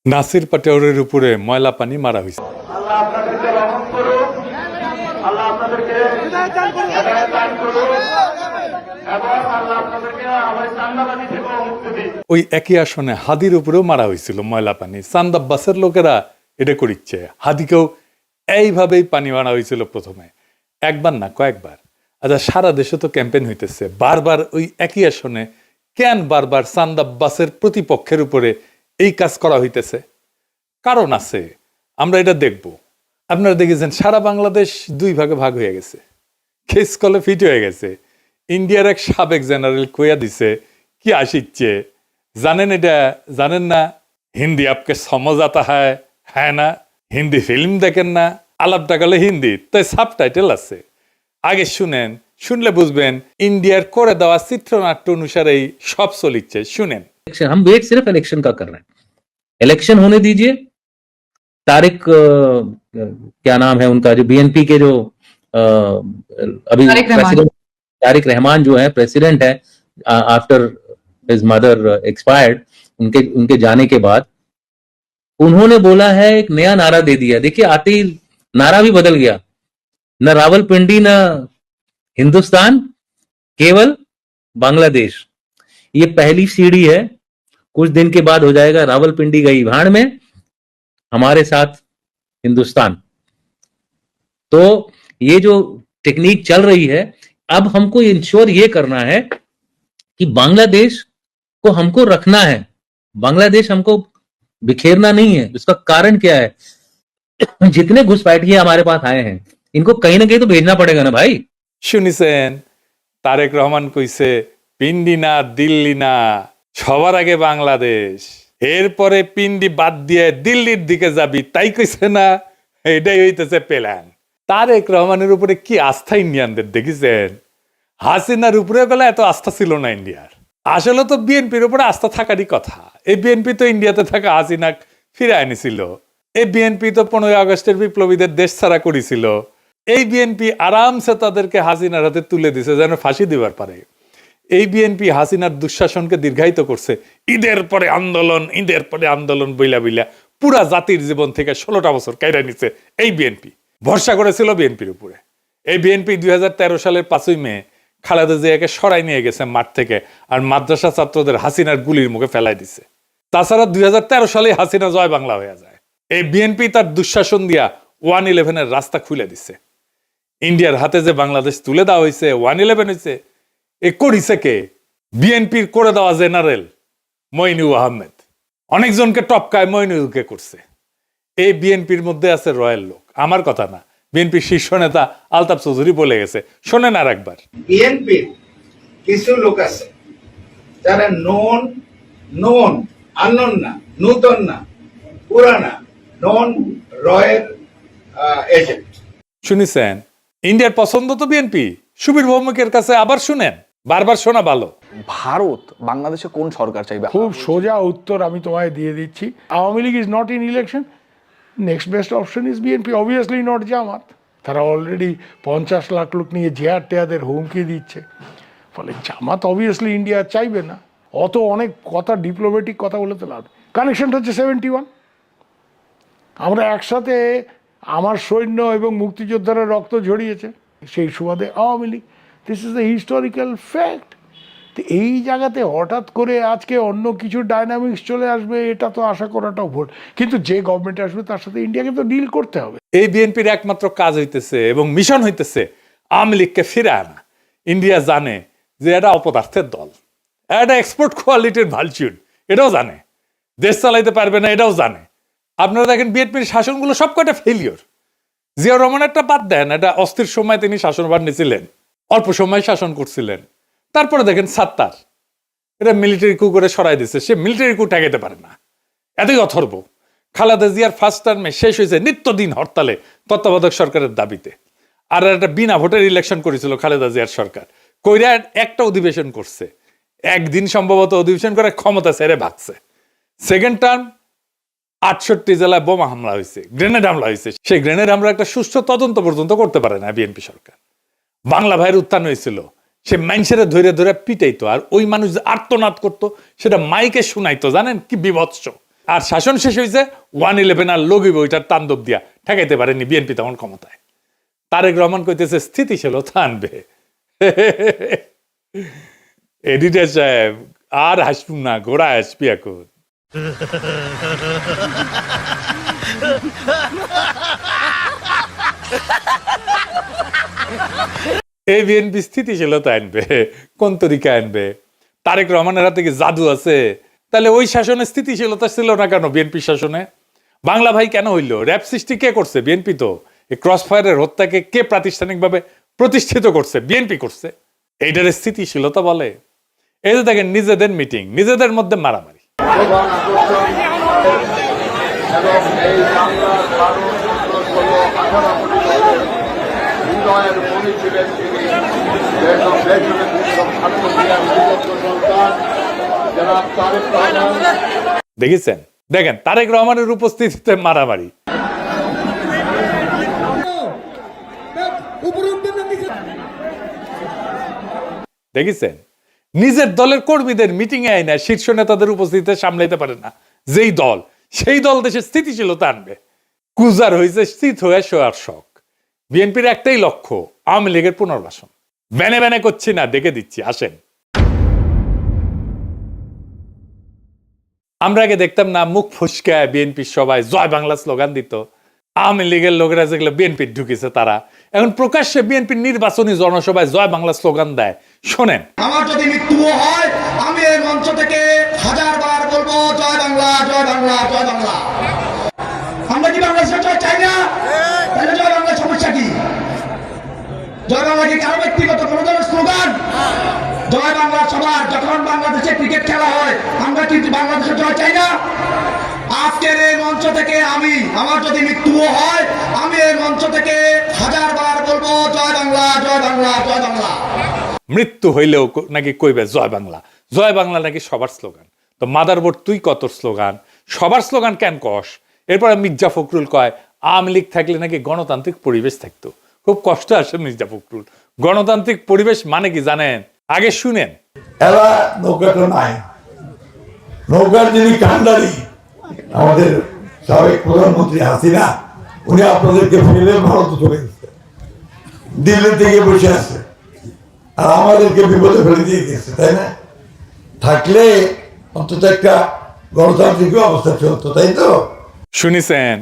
নাসির পাটোয়ারির উপরে ময়লা পানি মারা হয়েছে। আল্লাহ আপনাদেরকে রহম করুন, আল্লাহ আপনাদেরকে হেদায়েত দান করুন এবং আল্লাহ আপনাদেরকে আমার চান্দাবাজি থেকেও মুক্তি দিন। ওই একই আসনে হাদির উপরেও মারা হয়েছিল ময়লা পানি। চান্দা বাসের লোকেরা এটা করিচ্ছে। হাদিকেও এইভাবেই পানি মারা হয়েছিল প্রথমে, একবার না কয়েকবার। আচ্ছা, সারা দেশে তো ক্যাম্পেইন হইতেছে, বারবার ওই একই আসনে কেন বারবার চান্দা বাসের প্রতিপক্ষের উপরে এই কাজ করা হইতেছে? কারণ আছে, আমরা এটা দেখব। আপনারা দেখেছেন সারা বাংলাদেশ দুই ভাগে ভাগ হয়ে গেছে, খেস কলে ফিট হয়ে গেছে। ইন্ডিয়ার এক সাবেক জেনারেল কইয়া দিছে কি আসিচ্ছে জানেন? এটা জানেন না? হিন্দি আপকে সমঝ আতা হ্যাঁ না? হিন্দি ফিল্ম দেখেন না? আলাপটা গেলে হিন্দি, তাই সাবটাইটেল আছে, আগে শুনেন, শুনলে বুঝবেন ইন্ডিয়ার করে দেওয়া চিত্রনাট্য অনুসারেই সব চলিচ্ছে। শুনেন। हम वेट सिर्फ इलेक्शन का कर रहे हैं। इलेक्शन होने दीजिए। तारिक क्या नाम है उनका, जो बीएनपी के जो अभी तारिक रहमान जो है प्रेसिडेंट है आफ्टर हिज मदर एक्सपायर्ड, उनके जाने के बाद उन्होंने बोला है, एक नया नारा दे दिया। देखिए, आते ही नारा भी बदल गया। न रावलपिंडी न हिंदुस्तान, केवल बांग्लादेश। ये पहली सीढ़ी है, कुछ दिन के बाद हो जाएगा रावलपिंडी गई भाड़ में, हमारे साथ हिंदुस्तान। तो ये जो टेक्निक चल रही है, अब हमको इंश्योर ये करना है कि बांग्लादेश को हमको रखना है, बांग्लादेश हमको बिखेरना नहीं है। इसका कारण क्या है? जितने घुसपैठिए हमारे पास आए हैं, इनको कहीं ना कहीं तो भेजना पड़ेगा ना भाई। শুনিছেন তারেক রহমান কইছে পিন্ডি না দিল্লি না, সবার আগে বাংলাদেশ, এরপরে পিন্ডি বাদ দিয়ে দিল্লির দিকে যাবি, তাই কইছে না? এটাই হইতেছে প্ল্যান। তারেক রহমানের উপরে কি আস্থা ইন্ডিয়ানদের দেখেছেন? হাসিনার উপরে গেলে এত আস্থা ছিল না ইন্ডিয়ার। আসলে তো বিএনপির উপরে আস্থা থাকারই কথা। এই বিএনপি তো ইন্ডিয়াতে থাকা হাসিনা ফিরে আনিছিল। এই বিএনপি তো 15 আগস্টের বিপ্লবীদের দেশ ছাড়া করেছিল। এই বিএনপি আরামসে তাদেরকে হাসিনার হাতে তুলে দিছে যেন ফাঁসি দিবার পারে। এই বিএনপি হাসিনার দুঃশাসনকে দীর্ঘায়িত করছে। ঈদের পরে আন্দোলন, ঈদের পরে আন্দোলন বইলা বইলা পুরা জাতির জীবন থেকে 16টা বছর কাইরা নিছে এই বিএনপি। ভরসা করেছিল বিএনপির উপরে। এই বিএনপি 2013 সালের 5ই মে খালেদা জিয়াকে সরাই নিয়ে গেছে মাঠ থেকে, আর মাদ্রাসা ছাত্রদের হাসিনার গুলির মুখে ফেলাই দিছে। তাছাড়া 2013 সালে হাসিনা জয় বাংলা হয়ে যায়। এই বিএনপি তার দুঃশাসন দিয়া 111-এর রাস্তা খুলে দিছে। ইন্ডিয়ার হাতে যে বাংলাদেশ তুলে দেওয়া হয়েছে, 111 হয়েছে, এ করিছে কে? বিএনপির করে দেওয়া জেনারেল মইনুল আহমেদ। অনেকজনকে টপকায় মইনুলকে করছে। এই বিএনপির মধ্যে আছে রয়্যাল লোক, আমার কথা না, বিএনপির শীর্ষ নেতা আলতাফ চৌধুরী বলে গেছে। শোনেন আর একবার। বিএনপির কিছু লোক আছে যারা নন আননোন না, নূতন না, পুরানা, নন রয়ের এজেন্ট। শুনেছেন? ইন্ডিয়ার পছন্দ তো বিএনপি। সুবীর ভৌমিকের কাছে আবার শুনেন, বারবার শোনা ভালো। ভারত বাংলাদেশে কোন সরকার চাইবে? খুব সোজা উত্তর আমি তোমায় দিয়ে দিচ্ছি। Awami League is not in election, next best option is BNP, obviously not Jamaat. তারা অলরেডি 50 লাখ লোক নিয়ে জেহার টেয়াদের হুমকি দিচ্ছে। ফলে জামাত অবভিয়াসলি ইন্ডিয়া চাইবে না। অত অনেক কথা, ডিপ্লোম্যাটিক কথা বলে তো লাভ। কানেকশনটা হচ্ছে 71। আমরা একসাথে, আমার সৈন্য এবং মুক্তিযোদ্ধারা রক্ত ঝরিয়েছে, সেই সুবাদে Awami League. This is the historical fact. তো এই জায়গাতে হঠাৎ করে আজকে অন্য কিছু ডাইনামিক্স চলে আসবে, এটা তো আশা করাটাও ভুল। কিন্তু যে গভর্নমেন্ট আসবে তার সাথে ইন্ডিয়াকে তো ডিল করতে হবে। এই বিএনপির একমাত্র কাজ হইতেছে এবং মিশন হইতেছে আওয়ামী লীগকে ফিরে আনা। ইন্ডিয়া জানে যে এটা অপদার্থের দল, এটা এক্সপোর্ট কোয়ালিটির ভালচুন, এটাও জানে। দেশ চালাইতে পারবে না, এটাও জানে। আপনারা দেখেন বিএনপির শাসনগুলো সবকটা ফেলিওর। জিয়াউর রহমান একটা বাদ দেন, এটা অস্থির সময় তিনি শাসনভার নিয়েছিলেন, অল্প সময় শাসন করছিলেন। তারপরে দেখেন সাত্তার, এটা মিলিটারি কু করে সরাই দিচ্ছে, সে মিলিটারি কু ঠেকাইতে পারে না, এতই অথর্ব। খালেদা জিয়ার ফার্স্ট টার্মে শেষ হয়েছে নিত্যদিন হরতালে তত্ত্বাবধায়ক সরকারের দাবিতে। আর একটা বিনা ভোটের ইলেকশন করেছিল খালেদা জিয়ার সরকার, কইরা একটা অধিবেশন করছে, একদিন সম্ভবত অধিবেশন করে ক্ষমতা ছেড়ে ভাগছে। সেকেন্ড টার্ম 68 জেলায় বোমা হামলা হয়েছে, গ্রেনেড হামলা হয়েছে। সেই গ্রেনেড হামলা একটা সুষ্ঠু তদন্ত পর্যন্ত করতে পারে না বিএনপি সরকার। বাংলা ভাইয়ের উত্থান হয়েছিল, সে মানুষের ধরে ধরে পিটাইতো, আর ওই মানুষ যে আর্তনাদ করতো সেটা মাইকে শুনাইতো। জানেন কি বিভৎস! আর শাসন শেষ হয়েছে 111 আর লগিব ওইটার তাণ্ডব দিয়া ঠেকাইতে পারেনি বিএনপি তখন ক্ষমতায়। তারেক রহমান কইতেছে স্থিতিশীলতা আনবে। এডিটর সাহেব আর হাসবুন না, ঘোড়া হাসবি এখন। এই বিএনপি স্থিতিশীলতা আনবে কোন তরিকা আনবে? তারেক রহমানের হাতে কি জাদু আছে? তাহলে ওই শাসনে স্থিতিশীলতা ছিল না কেন? বিএনপি শাসনে বাংলা ভাই কেন হইল? র্যাব সৃষ্টি কে করছে? বিএনপি। তো এই ক্রস ফায়ারের হত্যাকে কে প্রাতিষ্ঠানিকভাবে প্রতিষ্ঠিত করছে? বিএনপি করছে। এইটার স্থিতিশীলতা বলে? এই যে দেখেন নিজেদের মিটিং, নিজেদের মধ্যে মারামারি। দেখেছেন? দেখেন তারেক রহমানের উপস্থিতিতে মারামারি। দেখেছেন? নিজের দলের কর্মীদের মিটিং এ আইনা শীর্ষ নেতাদের উপস্থিতিতে সামলাইতে পারে না যেই দল, সেই দল দেশের স্থিতিশীলতা আনবে। কুজার হয়েছে স্থিত হয়ে শোয়ার শখ। বিএনপির একটাই লক্ষ্য, আওয়ামী লীগের পুনর্বাসন। ব্যানে ব্যানে করছি না, দেখে দিচ্ছি, আসেন। আমরা আগে দেখতাম না মুখ ফুসকায় বিএনপির সবাই জয় বাংলা স্লোগান দিত। আওয়ামী লীগের লোকেরা যেগুলো বিএনপির ঢুকেছে তারা এখন প্রকাশ্যে বিএনপির নির্বাচনী জনসভায় জয় বাংলা স্লোগান দেয়। শোনেন। আমার যদি মৃত্যুও হয় আমি এই মঞ্চ থেকে 1000 বার বলবো জয় বাংলা, জয় বাংলা, জয় বাংলা। আমরা কি বাংলাদেশের জয় চাই না? তাহলে জয় বাংলার সমস্যা কি? জয় বাংলা কি কারো ব্যক্তিগত কোনো ধরনের স্লোগান? জয় বাংলা সবার। যখন বাংলাদেশে ক্রিকেট খেলা হয় আমরা কি বাংলাদেশের জয় চাই না? আজকের এই মঞ্চ থেকে আমার যদি মৃত্যুও হয় আমি এই মঞ্চ থেকে 1000 বার বলবো জয় বাংলা, জয় বাংলা, জয় বাংলা। মৃত্যু হইলেও নাকি কইবে জয় বাংলা। জয় বাংলা নাকি সবার স্লোগান। তো মাদারবোর্ড তুই কত স্লোগান, সবার স্লোগান কেন কস? এরপরে মির্জা ফখরুল কয় আওয়ামী লীগ থাকলে নাকি গণতান্ত্রিক পরিবেশ থাকতো। খুব কষ্ট আসে মির্জা ফখরুল। গণতান্ত্রিক পরিবেশ মানে কি জানেন? আগে শুনেন। এরা নৌকাটা নাই, নৌকার যিনি কান্ডারি আমাদের সাবেক প্রধানমন্ত্রী হাসিনা, উনি আপনাদেরকে ফেলে ভারতে চলে গেছে, দিল্লি থেকে বসে আছে, আর আমাদেরকে বিপদে ফেলে দিয়ে গেছে, তাই না? থাকলে অন্তত একটা গণতান্ত্রিক অবস্থা চলতো, তাই তো? শুনেছেন?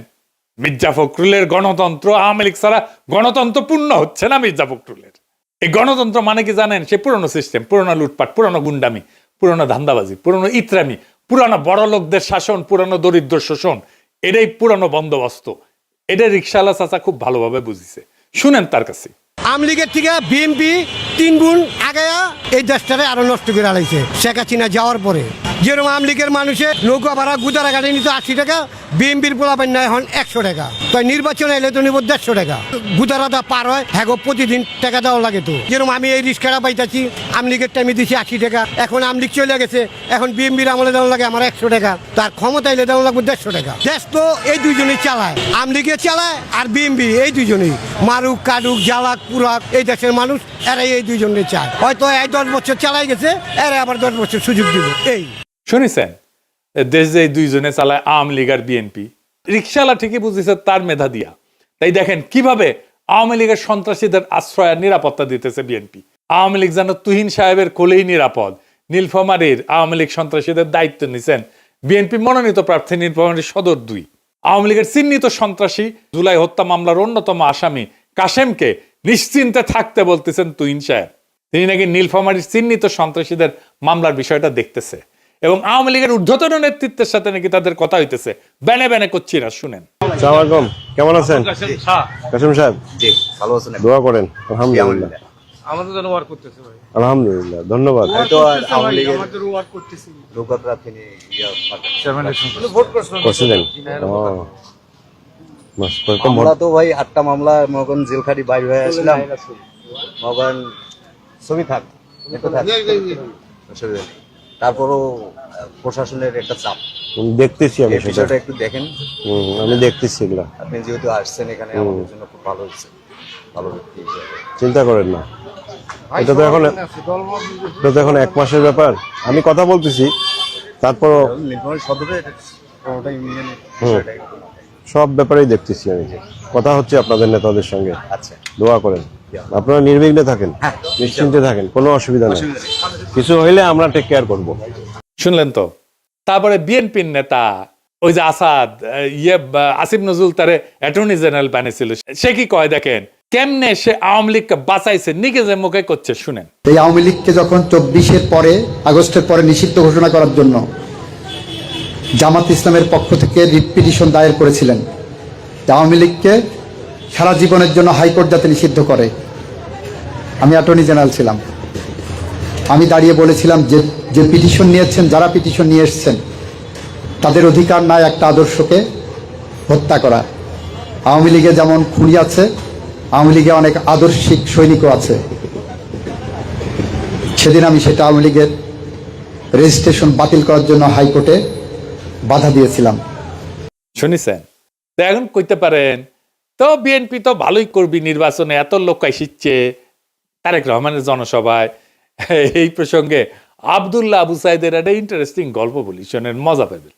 মির্জা ফখরুলের গণতন্ত্র আওয়ামী লীগ ছাড়া গণতন্ত্র পূর্ণ হচ্ছে না মির্জা ফখরুলের। এই গণতন্ত্র মানে কি জানেন? সে পুরনো সিস্টেম, পুরনো লুটপাট, পুরনো গুন্ডামি, পুরনো ধান্দাবাজি, পুরনো ইতরামি, পুরনো বড় লোকদের শাসন, পুরনো দরিদ্র শোষণ। এটাই পুরনো বন্দোবস্ত। এটা রিকশাওয়ালা চাচা খুব ভালোভাবে বুঝিছে। শুনেন তার কাছে। আওয়ামী লীগের থেকে বিএনপি 3 গুণ আগায়া এই দেশটারে আরো নষ্ট করে আলাইছে শেখ হাসিনা যাওয়ার পরে। যেরকম আওয়ামী লীগের মানুষের নৌকা ভাড়া গুদারা গাড়ি নিত 80 টাকা, বিএনপির পোলাপান নেয় এখন 100 টাকা। তাই নির্বাচনে এলে তো নিব 150 টাকা। গুদারাটা পার হয় হ্যাঁ প্রতিদিন টাকা দেওয়া লাগে। তো যেরকম আমি এই রিক্সাটা পাইতেছি আওয়ামী লীগের টাইমে দিচ্ছি 80 টাকা, এখন আওয়ামী লীগ চলে গেছে, এখন বিএনপির আমলে দেওয়া লাগে আমার 100 টাকা, তার ক্ষমতা এলে দেওয়া লাগবে 150 টাকা। দেশ তো এই দুইজনেই চালায়, আওয়ামী লীগে চালায় আর বিএনপি, এই দুইজনেই মারুক কাটুক জ্বালাক পুরাক এই দেশের মানুষ এরাই এই দুইজনে চায়। হয়তো এই 10 বছর চালাই গেছে, এরা আবার 10 বছর সুযোগ দিব। এই শুনেছেন? দেশ যে দুইজনে চালায় আওয়ামী লীগ আর বিএনপি। রিকশাওয়ালা ঠিকই বুঝেছে তার মেধা দিয়া। তাই দেখেন কিভাবে আওয়ামী লীগের সন্ত্রাসীদের আশ্রয় আর নিরাপত্তা দিতেছে বিএনপি। আওয়ামী লীগ যেন তুহিন সাহেবের কোলেই নিরাপদ। নীলফামারীর আওয়ামী লীগ সন্ত্রাসীদের দায়িত্ব নিছেন বিএনপি মনোনীত প্রার্থী নীলফামারীর সদর 2। আওয়ামী লীগের চিহ্নিত সন্ত্রাসী জুলাই হত্যা মামলার অন্যতম আসামি কাশেমকে নিশ্চিন্তে থাকতে বলতেছেন তুহিন সাহেব। তিনি নাকি নীলফামারীর চিহ্নিত সন্ত্রাসীদের মামলার বিষয়টা দেখতেছে এবং আওয়ামী লীগের ঊর্ধ্বতন নেতৃত্বের সাথে নাকি তাদের কথা হইতেছে। ব্যানে ব্যানে করছি না, শুনেন। আসসালামু কেমন আছেন কাসেম সাহেব? জি ভালো আছেন, দোয়া করেন। আলহামদুলিল্লাহ, আমাদের জন্য ওয়ার্ক করতেছে ভাই। আলহামদুলিল্লাহ, ধন্যবাদ। তো আওয়ামী লীগের আমাদের ওয়ার্ক করতেছি, লোকরা তিনি ভোট করছিলেন। আমরা তো ভাই 8টা মামলা মগন জেলখাটি বাইরে হয়ে আসলাম, মগন ছবি থাক একটু থাক, অসুবিধা নেই। তারপরও প্রশাসনের একটা চাপ দেখতেছি, আমি বিষয়টা একটু দেখেন। আমি দেখতেছি এগুলা। আপনি যেহেতু আসছেন এখানে আমাদের জন্য খুব ভালো হচ্ছে, ভালো ব্যক্তি হিসেবে চিন্তা করেন না, এটা তো এখন 1 মাসের ব্যাপার। আমি কথা বলতেছি, তারপরও নীলফামারী সদরে সব ব্যাপারেই দেখতেছি আমি, কথা হচ্ছে আপনাদের নেতাদের সঙ্গে। আচ্ছা, দোয়া করেন, আপনারা নির্বিঘ্নে থাকেন, নিশ্চিন্তে থাকেন, কোনো অসুবিধা নেই। কিছু হইলে আমরা টেক কেয়ার করবো। শুনলেন তো? তারপরে বিএনপির নেতা ওই যে আসাদ আসিফ নজরুল তারে অ্যাটর্নি জেনারেল বানিয়েছিল, সে কি কয় দেখেন কেমনে সে আওয়ামী লীগকে বাঁচাইছে, নিজের মুখে করছে শুনেন। এই আওয়ামী লীগকে যখন 24-এর পরে, আগস্টের পরে নিষিদ্ধ ঘোষণা করার জন্য জামাত ইসলামের পক্ষ থেকে রিট পিটিশন দায়ের করেছিলেন, আওয়ামী লীগকে সারা জীবনের জন্য হাইকোর্ট যাতে নিষিদ্ধ করে। আমি অ্যাটর্নি জেনারেল ছিলাম, আমি দাঁড়িয়ে বলেছিলাম যে পিটিশন নিয়েছেন, যারা পিটিশন নিয়ে এসছেন তাদের অধিকার নাই একটা আদর্শকে হত্যা করা। আওয়ামী লীগে যেমন খুনি আছে, আওয়ামী লীগে অনেক আদর্শিক সৈনিকও আছে। সেদিন আমি সেটা আওয়ামী লীগের রেজিস্ট্রেশন বাতিল করার জন্য হাইকোর্টে বাধা দিয়েছিলাম। শুনেছেন তো? এখন কইতে পারেন তো বিএনপি তো ভালোই করবি, নির্বাচনে এত লোক আসছে তারেক রহমানের জনসভায়। এই প্রসঙ্গে আব্দুল্লাহ আবু সাইদের একটা ইন্টারেস্টিং গল্প বলি, শোনেন, মজা পাবেন।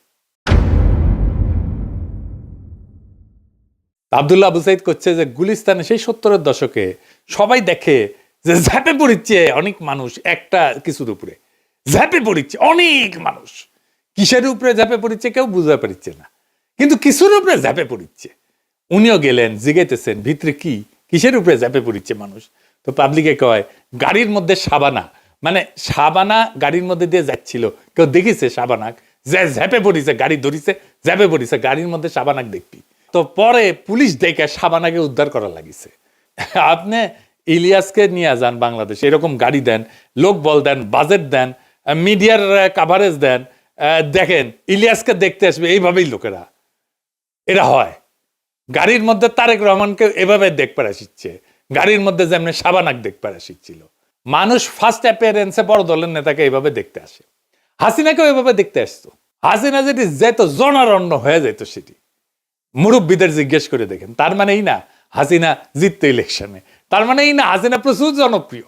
আব্দুল্লাহ আবু সাইদ করছে যে গুলিস্তানে সেই 70-এর দশকে সবাই দেখে যে ঝাঁপে পড়িচ্ছে অনেক মানুষ একটা কিছুর উপরে, ঝাঁপে পড়িচ্ছে অনেক মানুষ। কিসের উপরে ঝাঁপে পড়িচ্ছে কেউ বুঝতে পারছে না, কিন্তু কিছুর উপরে ঝাঁপে পড়িচ্ছে। উনিও গেলেন, জিগাইতেছেন ভিতরে কি, কিসের উপরে ঝাঁপে পড়িচ্ছে মানুষ। তো পাবলিকে কয় গাড়ির মধ্যে সাবানা, মানে সাবানা গাড়ির মধ্যে দিয়ে যাচ্ছিল, কেউ দেখিছে সাবানাক যে ঝাঁপে পড়িছে, গাড়ি ধরিছে, ঝাঁপে পড়িছে, গাড়ির মধ্যে সাবানাক দেখবি। তো পরে পুলিশ দেখে সাবানাকে উদ্ধার করা লাগিছে। আপনি ইলিয়াসকে নিয়ে যান বাংলাদেশ, এরকম গাড়ি দেন, লোক বল দেন, বাজেট দেন, মিডিয়ার কাভারেজ দেন, দেখেন ইলিয়াসকে দেখতে আসবে এইভাবেই লোকেরা। এটা হয় গাড়ির মধ্যে তারেক রহমানকে এভাবে দেখতে আসছে, গাড়ির মধ্যে যেমন সাবানাক দেখতে আসছিল। মানুষ ফার্স্ট অ্যাপিয়ারেন্সে বড় দলের নেতাকে এইভাবে দেখতে আসে। হাসিনাকেও এভাবে দেখতে আসতো। হাসিনা যেটি যেত জনারণ্য হয়ে যেত, সেটি মুরব্বীদের জিজ্ঞেস করে দেখেন। তার মানে এই না হাসিনা জিততো ইলেকশনে, তার মানে এই না হাসিনা প্রচুর জনপ্রিয়।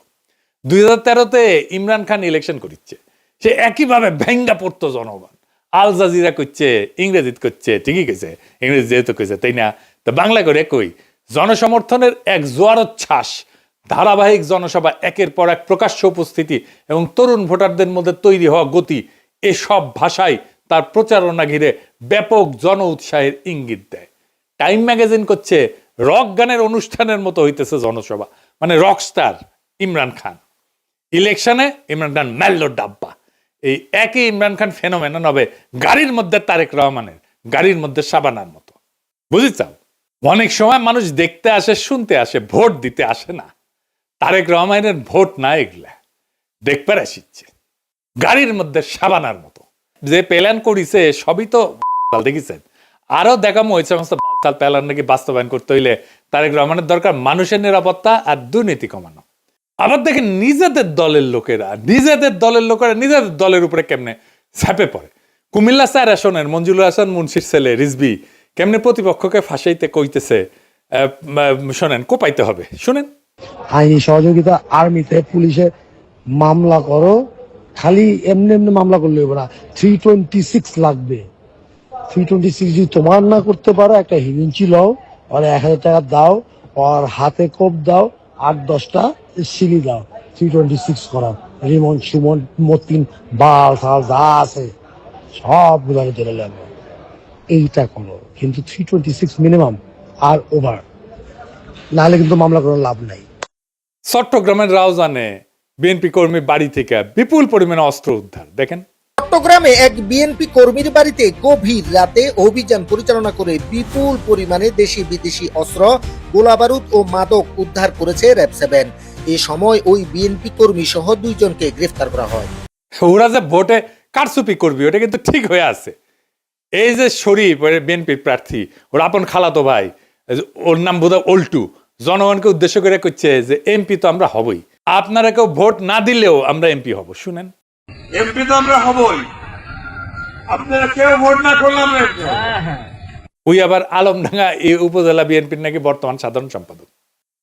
2013-তে ইমরান খান ইলেকশন করিচ্ছে, সে একইভাবে ভেঙ্গা পড়তো জনগণ। আল জাজিরা করছে, ইংরেজিত করছে, ঠিকই কইছে, ইংরেজি যেহেতু কইছে তাই না, তো বাংলা করে কই জনসমর্থনের এক জোয়ারোচ্ছ্বাস, ধারাবাহিক জনসভা, একের পর এক প্রকাশ্য উপস্থিতি এবং তরুণ ভোটারদের মধ্যে তৈরি হওয়া গতি, এসব ভাষায় তার প্রচারণা ঘিরে ব্যাপক জন উৎসাহের ইঙ্গিত দেয়। টাইম ম্যাগাজিন করছে রক গানের অনুষ্ঠানের মতো হইতেছে জনসভা, মানে রকস্টার ইমরান খান। ইলেকশনে ইমরান খান মেল্লো ডাব্বা। এই একই ইমরান খান ফেনোমেনন হবে গাড়ির মধ্যে তারেক রহমানের, গাড়ির মধ্যে সাবানার মতো। বুঝেছাও? অনেক সময় মানুষ দেখতে আসে, শুনতে আসে, ভোট দিতে আসে না। তারেক রহমানের ভোট না, এগুলা দেখবার আসিচ্ছে গাড়ির মধ্যে সাবানার মতো। যে প্ল্যান করিছে সবই তো দেখেছেন। আরো দেখামো ওই সমস্ত প্ল্যান নাকি বাস্তবায়ন করতে হইলে তারেক রহমানের দরকার মানুষের নিরাপত্তা আর দুর্নীতি কমানো। আবার দেখেন নিজেদের দলের লোকেরা নিজেদের দলের উপরে কেমনে ঝাঁপে পড়ে। কুমিল্লা স্যার আসনের মঞ্জুরুল হাসান মুন্সির ছেলে রিজভি কেমনে প্রতিপক্ষকে ফাঁসাইতে কইতেছে, শোনেন, কোপাইতে হবে, শুনেন। আইনি সহযোগিতা, আর্মিতে, পুলিশে মামলা করো, খালি এমনি এমনি মামলা করলে হবে না, 326 লাগবে। 326 যদি তোমার না করতে পারো, একটা হিরিঞ্চি লও, আর 1000 টাকা দাও, আর হাতে কোপ দাও, 8-10টা সিলি দাও, 326 করাও। রিমন সুমন মতিন বাল সাল যা আছে সব গুলাকে ধরে লাগবে, এইটা করো। কিন্তু 326 মিনিমাম আর ওভার, নাহলে কিন্তু মামলা করার লাভ নাই। চট্টগ্রামের রাউজানে বিএনপি কর্মী বাড়ি থেকে বিপুল পরিমাণে অস্ত্র উদ্ধার, দেখেন। চট্টগ্রামে এক বিএনপি কর্মীর বাড়িতে গভীর রাতে অভিযান পরিচালনা করে বিপুল পরিমাণে দেশি বিদেশি অস্ত্র, গোলাবারুদ ও মাদক উদ্ধার করেছে র‍্যাব-7। এ সময় ওই বিএনপি কর্মী সহ 2 জনকে গ্রেফতার করা হয়। ওরা যে ভোটে কারচুপি করবি ওটা কিন্তু ঠিক হয়ে আছে। এই যে শরীফ বিএনপির প্রার্থী, ওর আপন খালাতো ভাই, ওর নাম বোধহয় অল্টু, জনগণকে উদ্দেশ্য করে করছে যে এমপি তো আমরা হবই, আপনারা কেউ ভোট না দিলেও আমরা এমপি হব। শুনেন, এমপি তো আমরা হবই, আপনারা কেউ ভোট না করলাম। ওই আবার আলমডাঙ্গা এই উপজেলা বিএনপির নাকি বর্তমান সাধারণ সম্পাদক।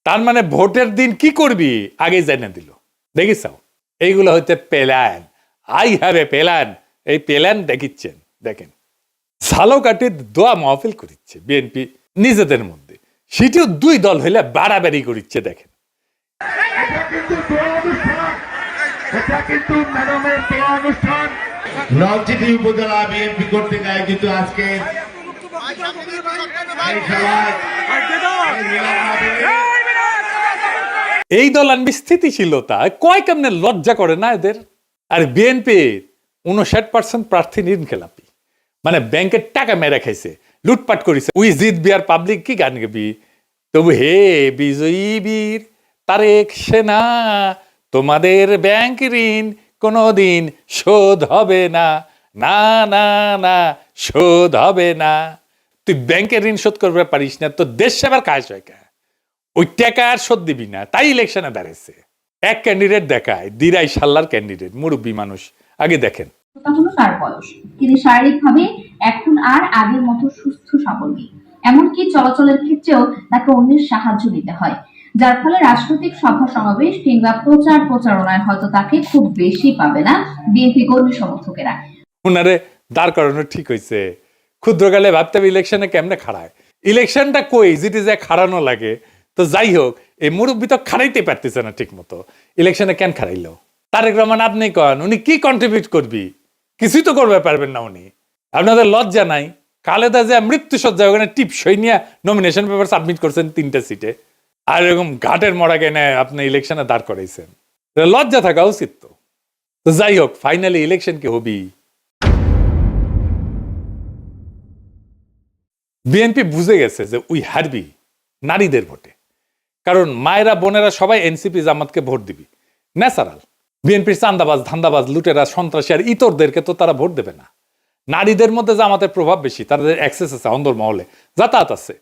তার মানে ভোটের দিন কি করবি আগে জানিয়ে দিল। দেখিসাও, এইগুলো হইতে plan. I have a plan, এই প্ল্যান দেখিচ্ছেন, দেখেন। ঝালকাঠির দোয়া মাহফিল করিচ্ছে বিএনপি নিজেদের মধ্যে, সেটিও দুই দল হইলে বাড়াবাড়ি করিচ্ছে। দেখেন নলছিটি উপজেলা বিএনপি কর্তৃক আয়োজিত আজকে এই দল আনবি স্থিতিশীলতা কয় কেমনে লজ্জা করে না এদের। আর বিএনপির 59% প্রার্থী ঋণখেলাপি, মানে ব্যাংকের টাকা মেরে খাইছে, লুটপাট করেছে। উই জিত বিয়ার পাবলিক কি গান গাবি, তবু হে বিজয়ী বীর তারেক সেনা, তোমাদের ব্যাংক ঋণ কোনোদিন শোধ হবে না, না না না শোধ হবে না। তুই ব্যাংকের ঋণ শোধ করতে পারিস না, তো দেশ সেবার কাজ হয় কে? ওই টাকা আর শোধ দিবি না, তাই ইলেকশনে দাঁড়িয়েছে। এক ক্যান্ডিডেট দেখায়, দিরাই সাল্লার ক্যান্ডিডেট, মুরব্বী মানুষ। আগে দেখেন, হলো তার বয়স, তিনি শারীরিকভাবে এখন আর আগের মতো সুস্থ সবল নেই, এমনকি চলাচলের ক্ষেত্রেও তাকে অন্যের সাহায্য নিতে হয়, যার ফলে রাজনৈতিক সভা সমাবেশ কিংবা প্রচারণায় হয়তো তাকে খুব বেশি পাবে না বিএনপি কর্মী সমর্থকেরা। উনারে দাঁড় করানো ঠিক হয়েছে। ক্ষুদ্রকালে ভাবতে হবে ইলেকশনে কেমনে খাড়ায়, ইলেকশনটা কই যেটি যে খাড়ানো লাগে। তো যাই হোক, এই মুরব্বী তো খাড়াইতে পারতেছে না ঠিক মতো, ইলেকশনে কেন খাড়াইলো? তারেক রহমান আপনি কন, উনি কি কন্ট্রিবিউট করবি? কিছুই তো করবে পারবেন না উনি। আপনাদের লজ্জা নাই? খালেদা জিয়া মৃত্যুসজ্জা ওখানে টিপসই নিয়ে নমিনেশন পেপার সাবমিট করছেন 3টা সিটে, আর এরকম ঘাটের মরাকে নেয় আপনি ইলেকশনে দাঁড় করাইছেন। লজ্জা থাকা উচিত তো। তো যাই হোক, ফাইনালি ইলেকশন কি হবি? বিএনপি বুঝে গেছে যে উই হারবি নারীদের ভোটে, কারণ মায়েরা বোনেরা সবাই এনসিপি জামাতকে ভোট দিবি, ন্যাচারাল। বিএনপির চান্দাবাজ ধান্দাবাজ লুটেরা সন্ত্রাসী আর ইতরদেরকে তো তারা ভোট দেবে না। নারীদের মধ্যে জামাতের প্রভাব বেশি, তাদের অ্যাক্সেস আছে, অন্দরমহলে যাতায়াত আছে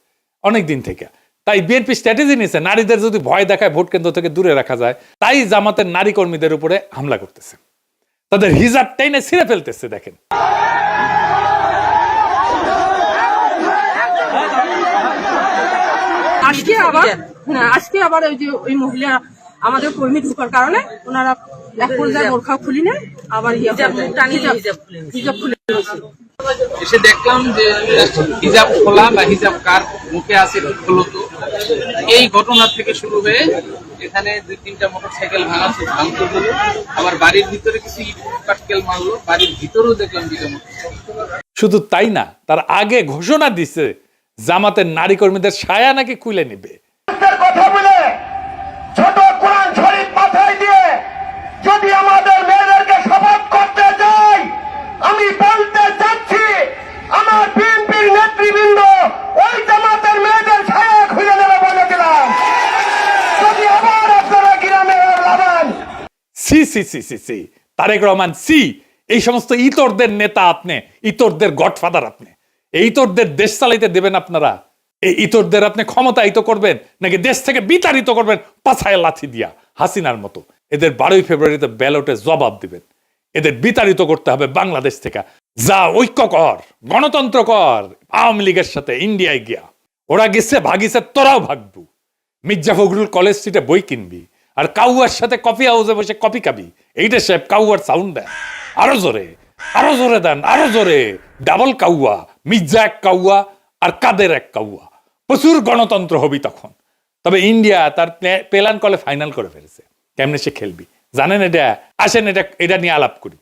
অনেক দিন থেকে। তাই বিএনপি স্ট্র্যাটেজি নিয়েছে, নারীদের যদি ভয় দেখায় ভোট কেন্দ্র থেকে দূরে রাখা যায়। তাই জামাতের নারী কর্মীদের উপরে হামলা করতেছে, তাদের হিজাব টাইনে ছিঁড়ে ফেলতেছে। দেখেন আজকে আবার ওই যে ওই মহিলা আমাদের কর্মী ঢোকার কারণে ওনারা এক পর্যায়ে বোরখা খুলি নেন, আবার হিজাব খুলে এসে দেখলাম যে হিজাব খোলা বা হিজাব কার মুখে আছে মূলত এই ঘটনা থেকে শুরু হয়ে এখানে 2-3টা মোটরসাইকেল ভাঙচুর হলো, আবার বাড়ির ভিতরে কিছু ইট পাটকেল মারলো, বাড়ির ভিতরেও দেখলাম 2টা মোটরসাইকেল। শুধু তাই না, তার আগে ঘোষণা দিছে জামাতের নারী কর্মীদের সায়া নাকি খুলে নিবে। কথা বলে ছোট কোরআন শরীফ মাথায় দিয়ে যদি আমাদের মেয়েদেরকে শপথ করতে যাই, আমি বলতে চাচ্ছি আমার বিএনপির নেতৃবৃন্দ ওই জামাতের মেয়েদের ছায়া খুলে নেবে বলে দিলাম। যদি আবার আপনারা গ্রামে লাগান, সি সি সি সি সি তারেক রহমান সি, এই সমস্ত ইতরদের নেতা আপনি, ইতরদের গডফাদার আপনি। এই ইতরদের দেশ চালাইতে দেবেন আপনারা? এই ইতরদের আপনি ক্ষমতায়িত করবেন নাকি দেশ থেকে বিতাড়িত করবেন পাছায় লাথি দিয়া হাসিনার মতো? এদের 12ই ফেব্রুয়ারিতে ব্যালটে জবাব দিবেন। এদের বিতাড়িত করতে হবে বাংলাদেশ থেকে। যা ঐক্য কর, গণতন্ত্র কর আওয়ামী লীগের সাথে ইন্ডিয়ায় গিয়া। ওরা গেছে ভাগিছে, তোরাও ভাগবু। মির্জা ফখরুল কলেজ স্ট্রিটে বই কিনবি আর কাউয়ার সাথে কফি হাউসে বসে কফি খাবি। এইটা সাহেব কাউয়ার সাউন্ড দেন, আরো জোরে, আরো জোরে দেন, আরো জোরে। ডাবল কাউয়া, মির্জা এক কাউয়া আর কাদের এক কাউয়া। প্রচুর গণতন্ত্র হবি তখন। তবে ইন্ডিয়া তার প্ল্যান কলে ফাইনাল করে ফেলেছে, কেমনে সে খেলবি জানেন। এটা আসেন, এটা নিয়ে আলাপ করি।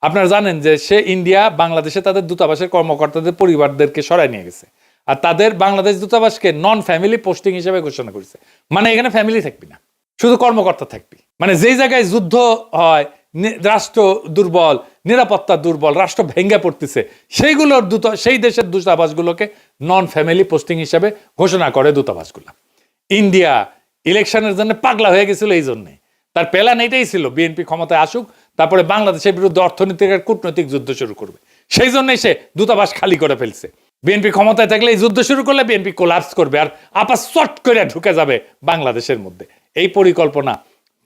আপনারা জানেন যে সে ইন্ডিয়া বাংলাদেশে তাদের দূতাবাসের কর্মকর্তাদের পরিবারদেরকে সরাই নিয়ে গেছে, আর তাদের বাংলাদেশ দূতাবাসকে নন ফ্যামিলি পোস্টিং হিসেবে ঘোষণা করেছে। মানে এখানে ফ্যামিলি থাকবি না, শুধু কর্মকর্তা থাকবি। মানে যেই জায়গায় যুদ্ধ হয়, রাষ্ট্র দুর্বল, নিরাপত্তা দুর্বল, রাষ্ট্র ভেঙ্গে পড়তেছে, সেই দেশের দূতাবাসগুলোকে নন ফ্যামিলি পোস্টিং হিসেবে ঘোষণা করে দূতাবাসগুলো। ইন্ডিয়া ইলেকশনের জন্য পাগলা হয়ে গেছিল, এই জন্যে তার প্ল্যান এটাই ছিল বিএনপি ক্ষমতায় আসুক, তারপরে বাংলাদেশের বিরুদ্ধে অর্থনৈতিক আর কূটনৈতিক যুদ্ধ শুরু করবে। সেই জন্যই সে দূতাবাস খালি করে ফেলছে। বিএনপি ক্ষমতায় থাকলে এই যুদ্ধ শুরু করলে বিএনপি কোলাপস করবে আর আপা চট করে ঢুকে যাবে বাংলাদেশের মধ্যে। এই পরিকল্পনা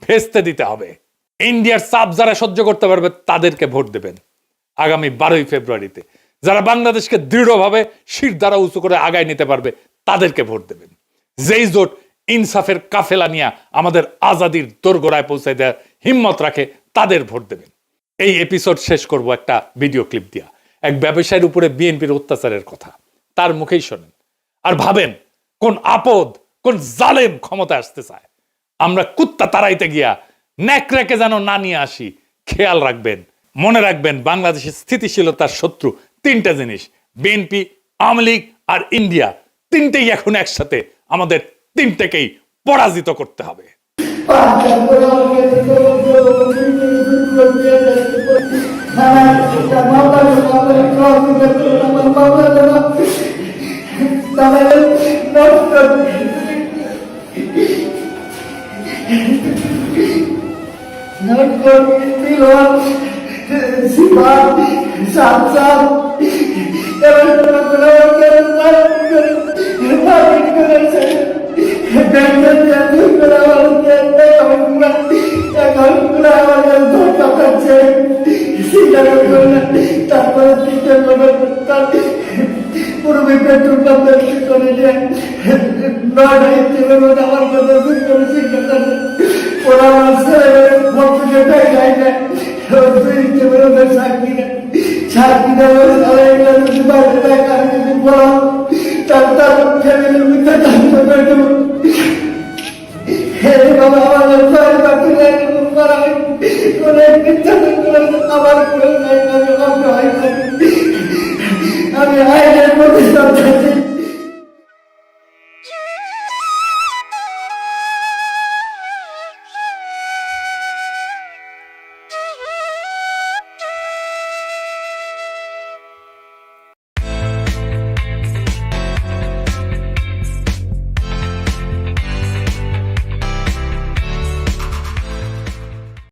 ভেস্তে দিতে হবে। ইন্ডিয়ার চাপ যারা সহ্য করতে পারবে তাদেরকে ভোট দেবেন আগামী 12ই ফেব্রুয়ারিতে। যারা বাংলাদেশকে দৃঢ়ভাবে শির দ্বারা উঁচু করে আগায় নিতে পারবে তাদেরকে ভোট দেবেন। যেই জোট ইনসাফের কাফেলা নিয়ে আমাদের আজাদির দোরগোড়ায় পৌঁছে দেওয়ার হিম্মত রাখে তাদের ভোট দেবেন। এই এপিসোড শেষ করব একটা ভিডিও ক্লিপ দিয়া, এক ব্যবসায়ীর উপরে বিএনপির অত্যাচারের কথা তার মুখেই শোনেন আর ভাবেন কোন আপদ, কোন জালেম ক্ষমতা আসতে চায়। আমরা কুত্তা তাড়াইতে গিয়া ন্যাকড়াকে যেন না নিয়ে আসি, খেয়াল রাখবেন, মনে রাখবেন বাংলাদেশের স্থিতিশীলতার শত্রু তিনটা জিনিস, বিএনপি, আওয়ামী লীগ আর ইন্ডিয়া। তিনটেই এখন একসাথে, আমাদের তিনটেকেই পরাজিত করতে হবে। আমি আইনের প্রতিষ্ঠা